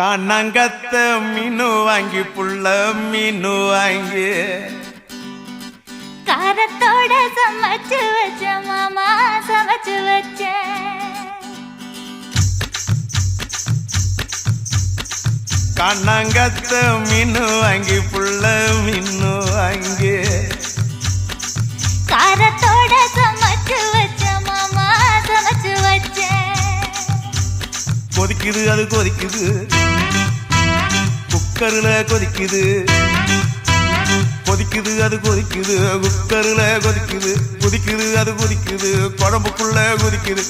காணாங்கத்த மீனு வாங்கி புள்ள மீனு வாங்கி காரத்தோட சமைச்சு வச்ச மாமா சமைச்சு வச்ச காணாங்கத்த மீனு வாங்கி புள்ள மீனு வாங்கி காரத்தோட சமைச்சு வச்ச மாமா சமைச்சு வச்ச கொதிக்குது அது கொதிக்குது குக்கர்ல கொதிக்குது கொதிக்குது அது கொதிக்குது குக்கர்ல கொதிக்குது கொதிக்குது அது கொதிக்குது குழம்புக்குள்ள கொதிக்குது